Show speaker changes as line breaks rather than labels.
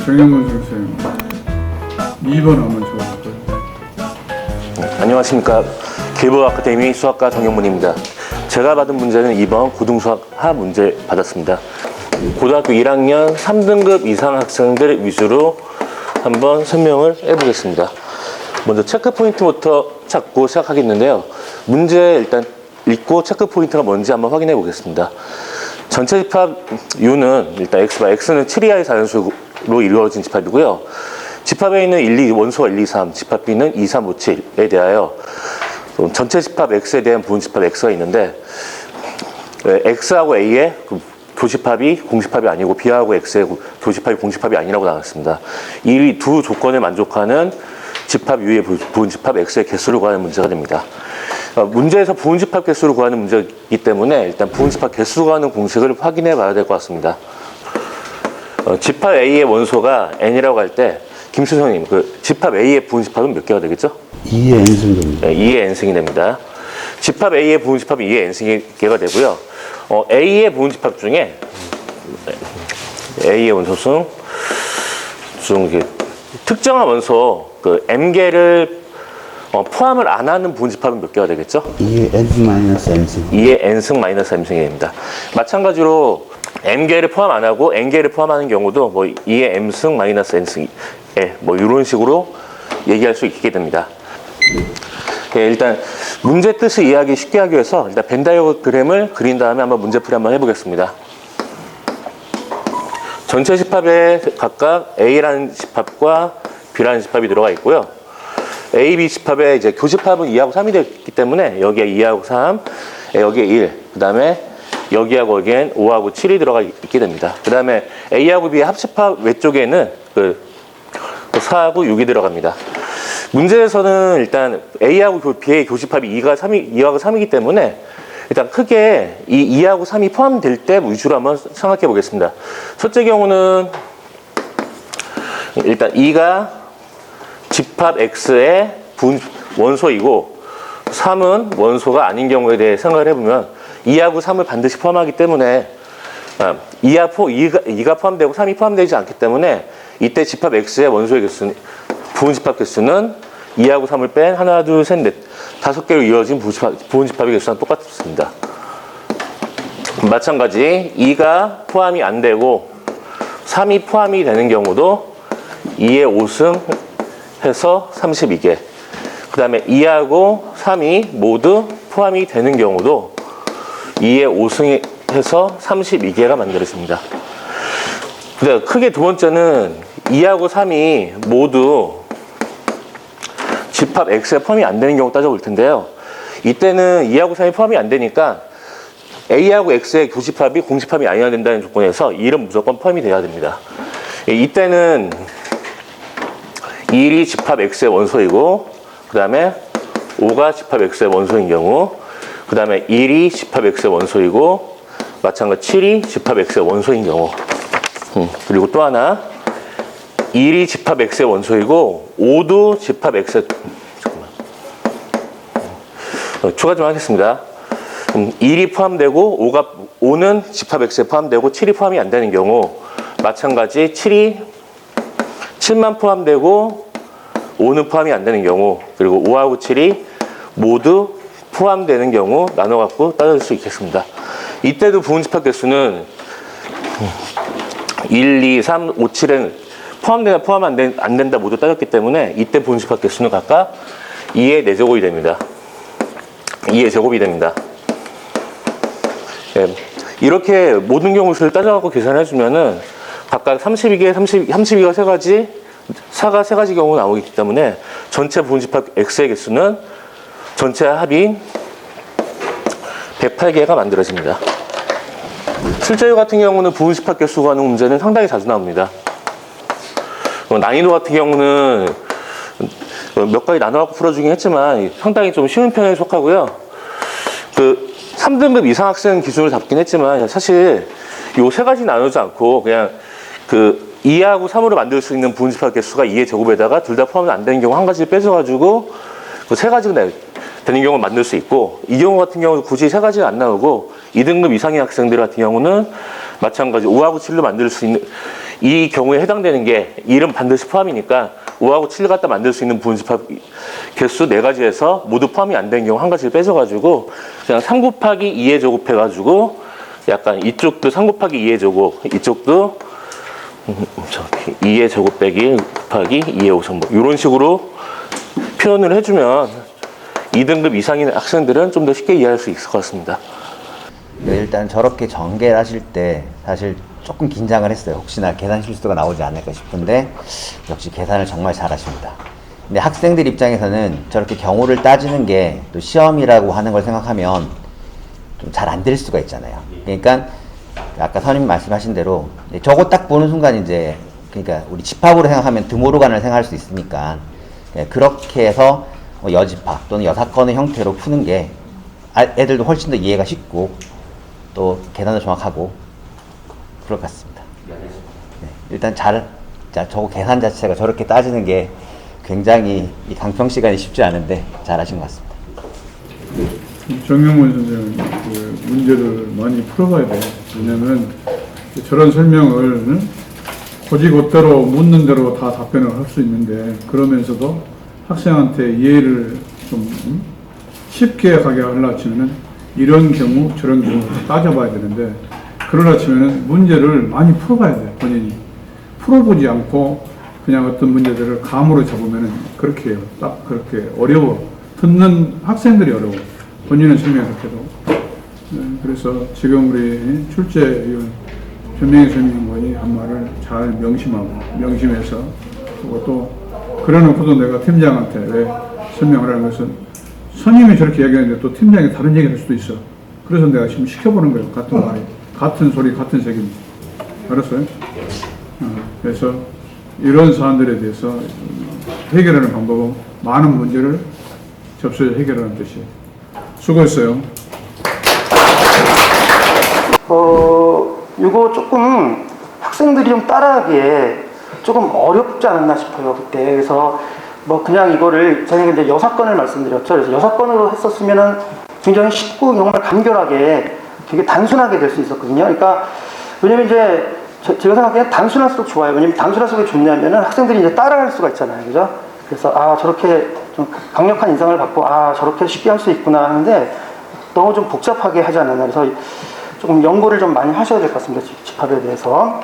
정영문 선생님 2번 하면 좋을 것 같아요.
안녕하십니까. 길보 아카데미 수학과 정영문입니다. 제가 받은 문제는 2번 고등수학 하 문제 받았습니다. 고등학교 1학년 3등급 이상 학생들 위주로 한번 설명을 해보겠습니다. 먼저 체크 포인트부터 찾고 시작하겠는데요. 문제 일단 읽고 체크 포인트가 뭔지 한번 확인해 보겠습니다. 전체 집합 U는 일단 X는 7 이하의 자연수로 이루어진 집합이고요. 집합 A는 1, 2, 원소가 1, 2, 3, 집합 B는 2, 3, 5, 7에 대하여 전체 집합 X에 대한 부분 집합 X가 있는데 X하고 A의 교집합이 공집합이 아니고 B하고 X의 교집합이 공집합이 아니라고 나왔습니다. 이 두 조건을 만족하는 집합 U의 부분 집합 X의 개수를 구하는 문제가 됩니다. 문제에서 부분 집합 개수를 구하는 문제이기 때문에 일단 부분 집합 개수 구하는 공식을 확인해 봐야 될 것 같습니다. 집합 A의 원소가 N이라고 할 때 김수성님, 집합 A의 부분 집합은 몇 개가 되겠죠?
2의 n승 됩니다.
네, 2의 n승이 됩니다. 집합 A의 부분 집합이 2의 n승이가 되고요. A의 부분 집합 중에 A의 원소수 중 특정한 원소 m개를 포함을 안 하는 부분 집합은 몇 개가 되겠죠?
2의 n-m승.
2의 n승 마이너스 m승이 됩니다. 마찬가지로 m개를 포함 안 하고 n개를 포함하는 경우도 뭐 2의 m승 마이너스 n승 뭐 이런 식으로 얘기할 수 있게 됩니다. 일단 문제 뜻을 이해하기 쉽게 하기 위해서 일단 벤 다이어그램을 그린 다음에 한번 문제풀이 한번 해보겠습니다. 전체 집합에 각각 A라는 집합과 B라는 집합이 들어가 있고요. A, B 집합에 이제 교집합은 2하고 3이 되기 때문에 여기에 2하고 3, 여기에 1, 그 다음에 여기하고 여기엔 5하고 7이 들어가 있게 됩니다. 그 다음에 A하고 B의 합집합 외쪽에는 4하고 6이 들어갑니다. 문제에서는 일단 A하고 B의 교집합이 2하고 3이기 때문에 일단 크게 이 2하고 3이 포함될 때 위주로 한번 생각해 보겠습니다. 첫째 경우는 일단 2가 집합 X의 원소이고 3은 원소가 아닌 경우에 대해 생각을 해보면 2하고 3을 반드시 포함하기 때문에 2가 포함되고 3이 포함되지 않기 때문에 이때 집합 X의 원소의 개수는 부분 집합 개수는 2하고 3을 뺀 하나, 둘, 셋, 넷, 5개로 이루어진 부분 집합의 개수랑 똑같습니다. 마찬가지 2가 포함이 안 되고 3이 포함이 되는 경우도 2의 5승 해서 32개. 그 다음에 2하고 3이 모두 포함이 되는 경우도 2의 5승 해서 32개가 만들어집니다. 근데 크게 두 번째는 2하고 3이 모두 집합 X에 포함이 안 되는 경우 따져볼 텐데요. 이때는 2하고 3이 포함이 안 되니까 A하고 X의 교집합이 공집합이 아니어야 된다는 조건에서 1은 무조건 포함이 돼야 됩니다. 이때는 1이 집합 X의 원소이고 그 다음에 5가 집합 X의 원소인 경우 그 다음에 1이 집합 X의 원소이고 마찬가지 7이 집합 X의 원소인 경우 그리고 또 하나 1이 집합 X의 원소이고 5도 집합 X의 추가 좀 하겠습니다. 1이 포함되고 5는 집합 X에 포함되고 7이 포함이 안 되는 경우 마찬가지 7만 포함되고 5는 포함이 안 되는 경우 그리고 5하고 7이 모두 포함되는 경우 나눠갖고 따질 수 있겠습니다. 이때도 부분 집합 개수는 1, 2, 3, 5, 7은 포함되나 포함 안 된다 모두 따졌기 때문에 이때 부분 집합 개수는 각각 2의 4제곱이 됩니다. 2의 제곱이 됩니다. 네. 이렇게 모든 경우 수를 따져갖고 계산해주면은 각각 32가 3가지, 4가 3가지 경우 나오기 때문에 전체 부분 집합 X의 개수는 전체 합인 108개가 만들어집니다. 실제로 같은 경우는 부분 집합 개수 구하는 문제는 상당히 자주 나옵니다. 난이도 같은 경우는 몇 가지 나눠갖고 풀어주긴 했지만 상당히 좀 쉬운 편에 속하고요. 3등급 이상 학생 기준을 잡긴 했지만 사실 요 3가지 나누지 않고 그냥 2하고 3으로 만들 수 있는 부분집합 개수가 2의 제곱에다가 둘 다 포함이 안 되는 경우 한 가지를 빼줘가지고 그 세 가지가 되는 경우를 만들 수 있고, 이 경우 같은 경우는 굳이 세 가지가 안 나오고 2등급 이상의 학생들 같은 경우는 마찬가지 5하고 7로 만들 수 있는, 이 경우에 해당되는 게 1은 반드시 포함이니까 5하고 7을 갖다 만들 수 있는 부분집합 개수 4가지에서 모두 포함이 안 되는 경우 한 가지를 빼줘가지고 그냥 3 곱하기 2의 제곱 해가지고 약간 이쪽도 3 곱하기 2의 제곱, 이쪽도 2의 제곱 빼기 곱하기 2의 5승분, 이런 식으로 표현을 해주면 2등급 이상인 학생들은 좀 더 쉽게 이해할 수 있을 것 같습니다.
일단 저렇게 전개를 하실 때 사실 조금 긴장을 했어요. 혹시나 계산 실수가 나오지 않을까 싶은데 역시 계산을 정말 잘하십니다. 근데 학생들 입장에서는 저렇게 경우를 따지는 게 또 시험이라고 하는 걸 생각하면 좀 잘 안 될 수가 있잖아요. 그러니까 아까 선생님 말씀하신 대로 저거 딱 보는 순간 이제, 그러니까 우리 집합으로 생각하면 드모르간을 생각할 수 있으니까 그렇게 해서 여집합 또는 여사건의 형태로 푸는 게 애들도 훨씬 더 이해가 쉽고 또 계산도 정확하고 그럴 것 같습니다. 네, 일단 저거 계산 자체가 저렇게 따지는 게 굉장히 이 강평 시간이 쉽지 않은데 잘하신 것 같습니다.
정영문 선생은 그 문제를 많이 풀어봐야 돼요. 왜냐면 저런 설명을 곧이곧대로 묻는 대로 다 답변을 할 수 있는데, 그러면서도 학생한테 이해를 좀 쉽게 가게 하려 치면은 이런 경우 저런 경우 따져봐야 되는데, 그러려 치면은 문제를 많이 풀어봐야 돼요. 본인이 풀어보지 않고 그냥 어떤 문제들을 감으로 잡으면은 그렇게 해요. 딱 그렇게 어려워. 듣는 학생들이 어려워. 본인은 설명해도. 그래서 지금 우리 출제위원 전명희 선생님이 한 말을 잘 명심해서, 그리고 또 그래놓고도 내가 팀장한테 왜 설명을 하는 것은 선임이 저렇게 얘기하는데 또 팀장이 다른 얘기를 할 수도 있어. 그래서 내가 지금 시켜보는 거예요. 같은 말이, 같은 소리, 같은 책임. 알았어요? 그래서 이런 사안들에 대해서 해결하는 방법은 많은 문제를 접수해서 해결하는 뜻이에요. 수고했어요.
이거 조금 학생들이 좀 따라하기에 조금 어렵지 않았나 싶어요, 그때. 그래서 뭐 그냥 이거를, 저희가 이제 여사건을 말씀드렸죠. 그래서 여사건으로 했었으면은 굉장히 쉽고 정말 간결하게 되게 단순하게 될 수 있었거든요. 그러니까, 왜냐면 이제 제가 생각하기엔 단순할수록 좋아요. 왜냐면 단순할수록 좋냐면은 학생들이 이제 따라할 수가 있잖아요. 그죠? 그래서 저렇게 좀 강력한 인상을 받고 저렇게 쉽게 할 수 있구나 하는데 너무 좀 복잡하게 하지 않았나. 그래서 조금 연구를 좀 많이 하셔야 될 것 같습니다. 집합에 대해서.